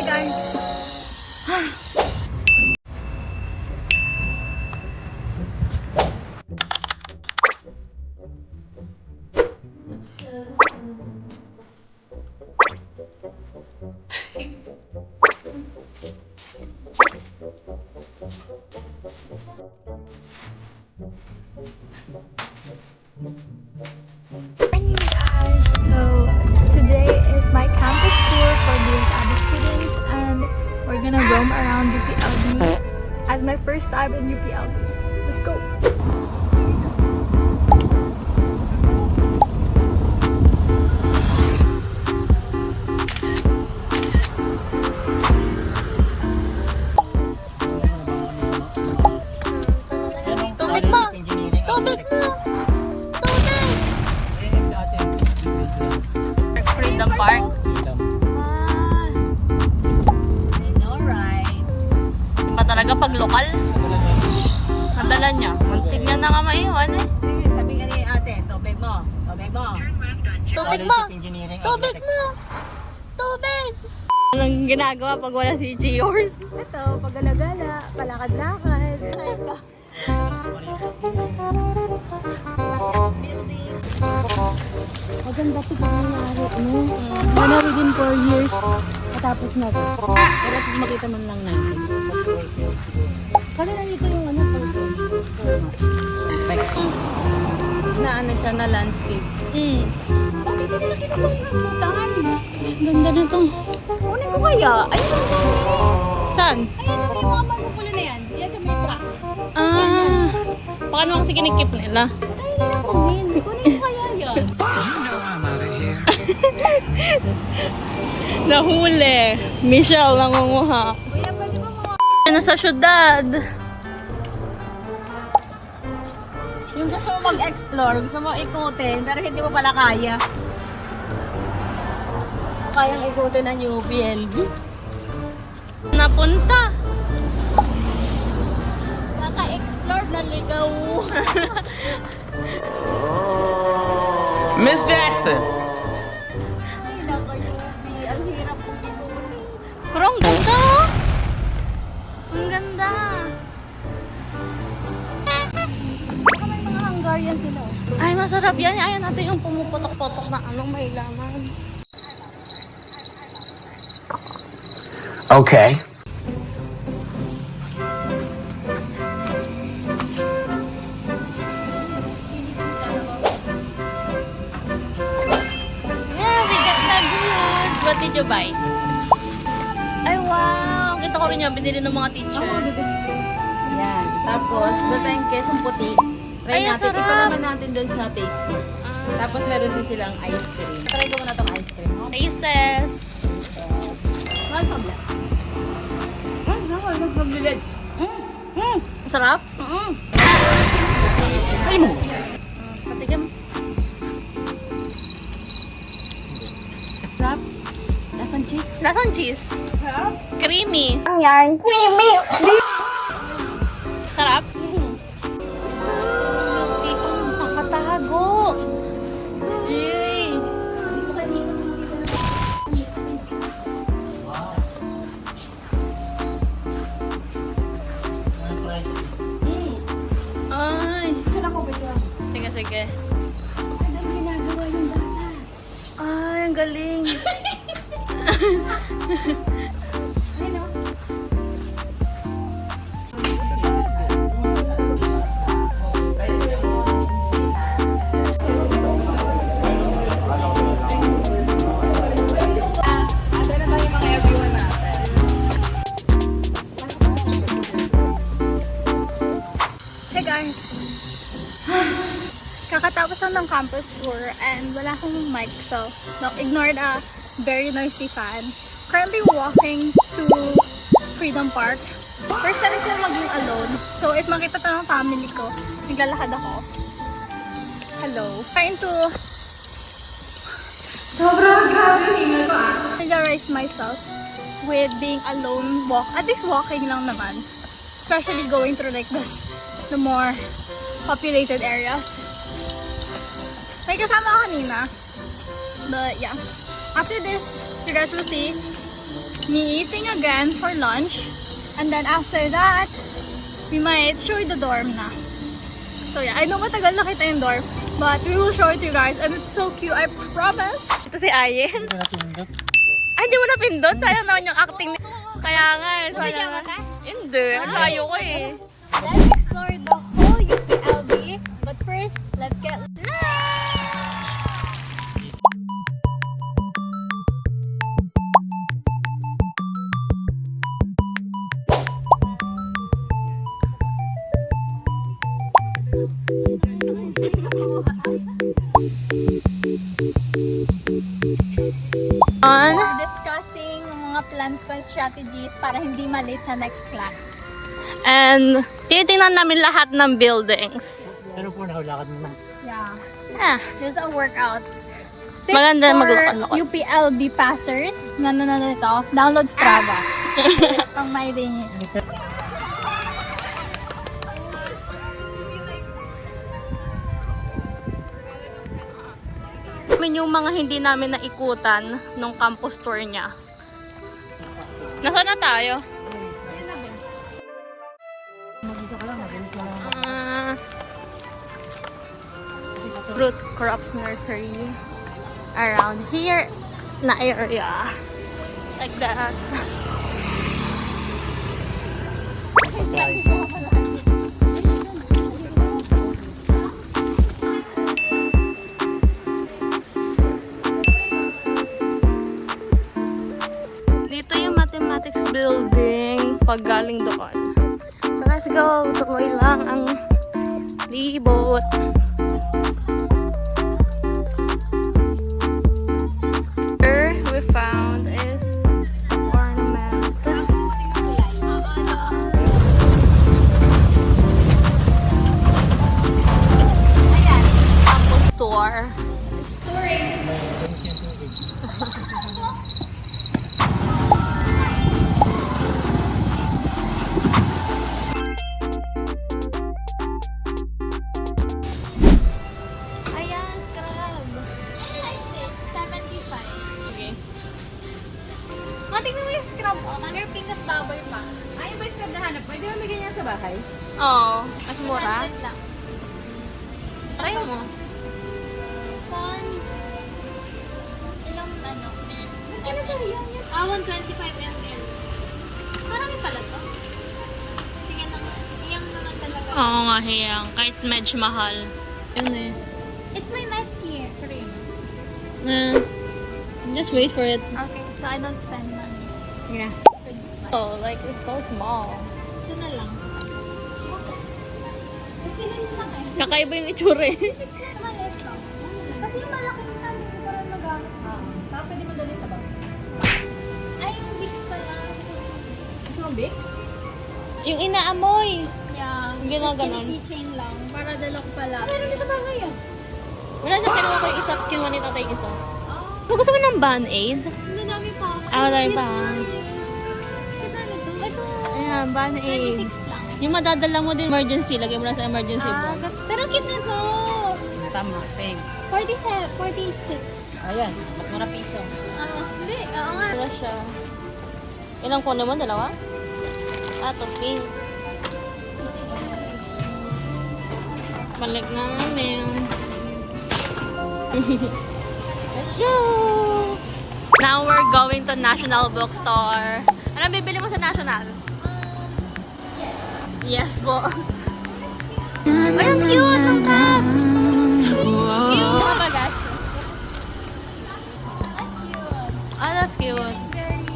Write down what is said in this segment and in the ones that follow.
guys. So today is my campus tour for DSAB students, and we're gonna roam around UPLB as my first time in UPLB. Let's go. Tubig mo! Tubig mo! Tubig! Freedom Park. Ah, I know, right? Yung ba talaga pag lokal? Nadala niya. Muntik niya na nga maiwan eh. Sige, sabi nga ni ate, tubig mo. Tubig mo. tubig mo! Tubig mo! Tubig! Anong ginagawa pag wala si Cheers? Ito, pag-alagala, palakad-lakad. Maganda ito pag nangyari, ano? Sana within 4 years, matapos na ito. Pero makita man lang natin. Kasi nandito yung ano, Na ano siya, na landscape. Bakit hindi nila kinukuha yung rambutan? Ganda na itong... Kunin ko kaya? Ayun ang dami. Saan? Ayan, yung mga magpupula na yan. Yan sa may truck. Ah, baka naman kasi kinikip nila. Ay, nila kunin. Kunin ko kaya yan. Nahuli. Michelle nangunguha. Kuya, pwede ba mga... Nasa syudad. Yung gusto mo mag-explore, gusto mo ikutin, pero hindi mo pala kaya. Kayang ikutin ang UPLB. Napunta. Naka-explore na ligaw. Miss Jackson. Ay, naka UP. Ang hirap kong ikutin. Pero ang ganda. Ang ganda. Baka may mga Hungarian sila. Ay, masarap yan. Ayaw natin yung pumuputok-putok na anong may laman. Okay. Yeah, we got the good. What did you buy? Ay, wow. Kita ko rin yan. Binili ng mga teacher. Yan. Tapos, doon tayong kesong puti. Try Ay, ang natin. sarap. Ipalaman natin doon sa tasty. Tapos, meron din silang ice cream. Try ko muna tong ice cream. Taste test. Mahal sa black. Ay, nakal. Nagpabilid. Masarap? Ay mo! Patikim. Sarap. Lasang cheese. Lasang cheese. Sarap. Creamy. Ang yarn. Creamy! Sarap? Nakatago. Yay! Ay. Sige, sige. Ang ginagawa yung gatas. Ay, ang galing. Ayun o. Hey guys! Kakatapos lang ng campus tour and wala akong mic, so no, ignore the very noisy fan. Currently walking to Freedom Park. First time ko maging alone. So if makita to ng family ko, naglalakad ako. Hello. Trying to... Sobrang grabe yung hingal ko familiarize myself with being alone at least walking lang naman. Especially going through like this, the more populated areas. May kasama ako kanina. But yeah. After this, you guys will see me eating again for lunch. And then after that, we might show you the dorm na. So yeah, I know matagal na kita yung dorm. But we will show it to you guys. And it's so cute, I promise. Ito si Ayen. Ay, di mo napindot? Sayang naman yung acting ni... Kaya nga eh. Sayang nga. Hindi. Ang layo ko eh. Let's explore the whole UPLB. But first, let's get On. discussing mga plans ko and strategies para hindi malate sa next class. And tinitingnan namin lahat ng buildings. Ano po nakulakad mo na? Yeah. Ah, There's a workout. Tip Maganda for maglakad-lakad. UPLB passers na nanonood ito, download Strava. Pang my rin. Yung mga hindi namin naikutan nung campus tour niya. Nasaan na tayo? Fruit crops nursery around here na area. Like that. Dito yung mathematics building pag galing doon. So let's go. Tuloy lang ang libot. Here we found is ornament. Campus tour. Ayan, scrub. 75. Okay. Tingnan mo yung scrub. Oh, manner pinkas baboy pa. Ay, yung ba yung scrub na hanap? Pwede mo may ganyan sa bahay? Oo. Mas mura. 100 lang. Try mo. Pons. Ilang ano? Ano sa yan? 125 ml. Marami pala to. Sige na. Iyang naman talaga. Oo nga, hiyang. Kahit medyo mahal. Yun eh. It's my night cream. Just wait for it. Okay, so I don't spend money. Yeah. Oh, like it's so small. Ito na lang. 56 lang eh. Kakaiba yung itsura eh. 56 lang maliit lang. Kasi yung malaki na hindi ko rin nagamit. Saka pwede mo dalhin sa bahay. Ay, yung Vicks pala. Gusto mo Vicks? Yung inaamoy. Yeah. Yung ginaganon. Keychain lang. Para dala ko pala. Meron din sa bahay ah. Wala na, kinuha ko yung isa, tapos kinuha ni tatay yung isa. Gusto mo ng Band-Aid? Madami pa. Madami pa. Madami to. Ito. Ayan, Band-Aid. 26 lang. Yung madadala mo din emergency, lagay mo na sa emergency box. Pero cute na to. Tama, peg. 46. Ayan, mas mura piso. Hindi. Oo nga. Wala siya. Ilang kunin mo? Dalawa? Ito, pink. Balik na namin. Let's go! Now we're going to National Bookstore. Anong bibili mo sa National? Yes po. Ay, ang cute! Ang top! Cute! Mga bagastos. That's cute. Ah, that's cute. Very...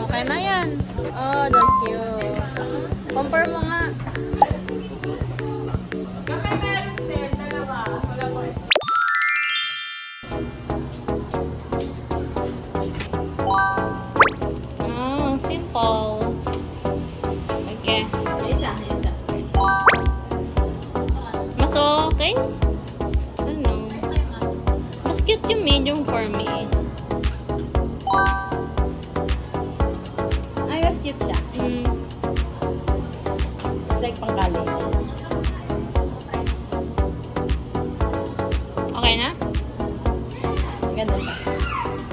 Okay na yan. Oh, that's cute. Compare mo nga. Simple. Okay. Isa. Mas okay? Ano? Mas cute yung medium for me. Ay, mas cute siya. like pang college. Okay na? Ganda siya.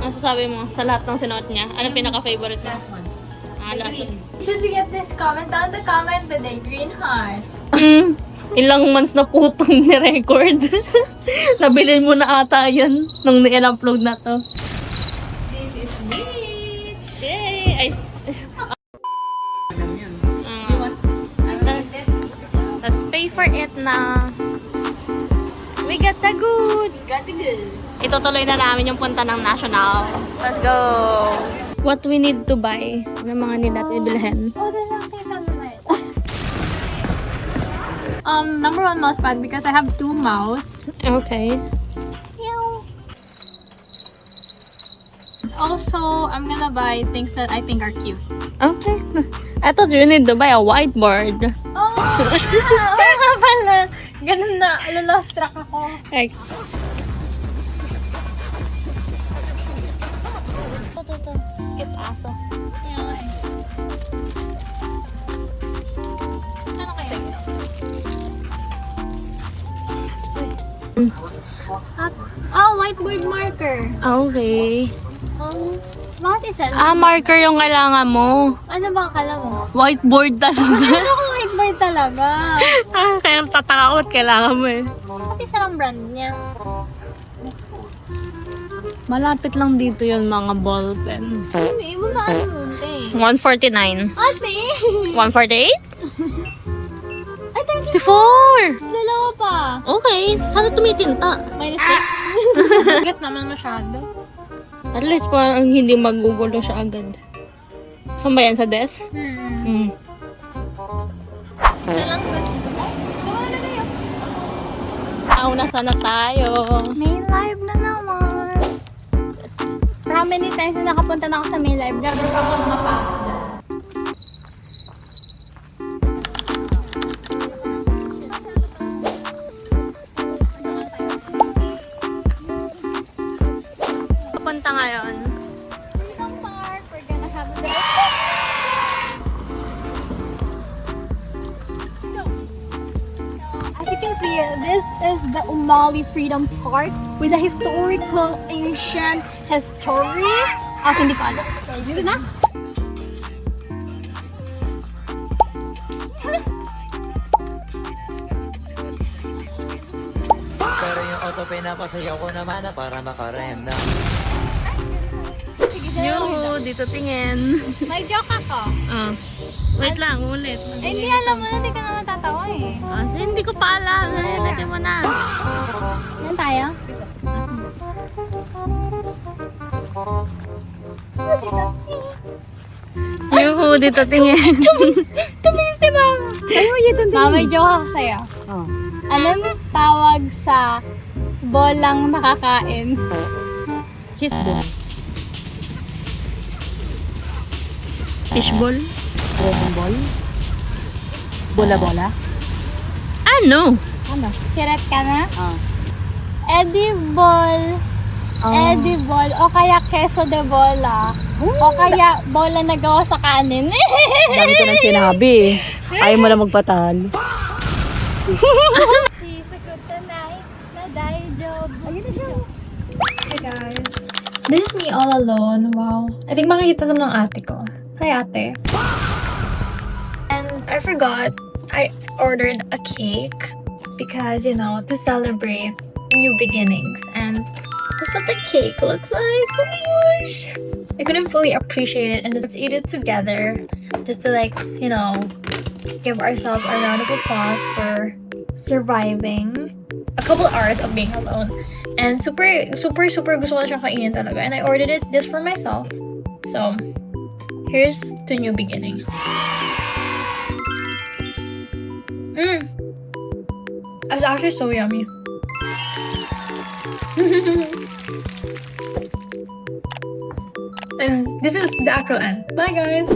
Ano sasabi mo sa lahat ng sinuot niya? Anong pinaka-favorite mo? Last one. Last one. Should we get this comment down the comment with a green heart? Ilang months na putong ni-record. Nabilin mo na ata yan nung ni-upload na to. This is rich! Yay! Ay. Do you want? I will get it. Let's pay for it na. We got the goods! Got the good. Itutuloy na namin yung punta ng National. Let's go! What we need to buy ng mga need natin bilhin. Oh, there's something on the mic. Number one mouse pad because I have 2 mouse. Okay. Also, I'm gonna buy things that I think are cute. Okay. I thought you need to buy a whiteboard. Oh, oo nga pala. Ganun na, lost track ako. Like, ito. Get aso. Ano kaya? Oh, whiteboard marker. Okay. Bakit isa? Marker yung kailangan mo. Ano ba akala mo? Whiteboard talaga. Ano kung whiteboard talaga? Kaya tataka ko at kailangan mo eh. Bakit isa lang brand niya? Malapit lang dito yung mga ballpen. Hindi, babaan mo munti. 149. Ate! 148? Ay, 54! dalawa pa. Okay, sana tumitinta. Minus 6. Bigat naman masyado. At least parang hindi magugulo siya agad. Saan ba yan? Sa desk? Walang goods ko. Auna sana tayo. Main live na naman. For how many times na nakapunta na ako sa main live, never pa ako nakapasok dyan. Papunta ngayon. Freedom Park, we're gonna have a day. Let's go. As you can see, this is the Umali Freedom Park with a historical ancient history. Hindi ko alam. Okay, dito na. Pero yung auto pinapasayaw ko naman na para makarenda. Yuhu, dito tingin. May joke ako. Wait lang, ulit. Ay, hindi alam mo na, hindi ka na natatawa eh. Hindi ko pa alam. Lagay mo na. Yan tayo? Yuhu, dito tingin. Tumingin si Mama. Mama, may joke ako sa'yo. Oh. Anong tawag sa bolang nakakain? Cheese ball. Fishball? Dragon ball. Bola-bola. Ano? Ano? Sirat ka na? Ah. Edible. Edible. O kaya queso de bola. O kaya bola na gawa sa kanin. Dami ko nang sinabi eh. Ayaw mo na magpatalo. Hey guys. This is me all alone. Wow. I think makikita to ng ate ko. Hi ate. And I forgot. I ordered a cake because, you know, to celebrate new beginnings. And that's what the cake looks like. Oh my gosh. I couldn't fully appreciate it and let's eat it together. Just to like, you know, give ourselves a round of applause for surviving a couple hours of being alone. And super gusto ko na siyang kainin talaga. And I ordered it just for myself. So, here's to new beginning. It's actually so yummy. And this is the actual end. Bye guys!